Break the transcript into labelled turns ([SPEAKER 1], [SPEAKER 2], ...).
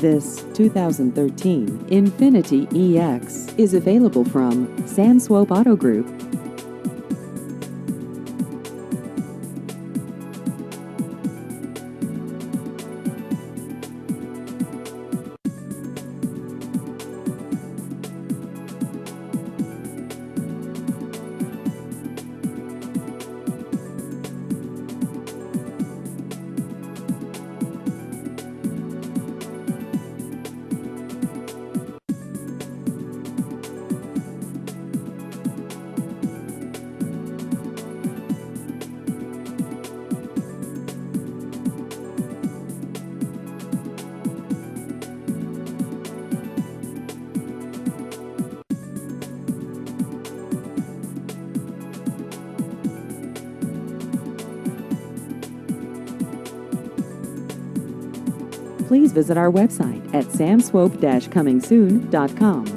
[SPEAKER 1] This 2013 Infiniti EX is available from Sam Swope Auto Group. Please visit our website at samswope-comingsoon.com.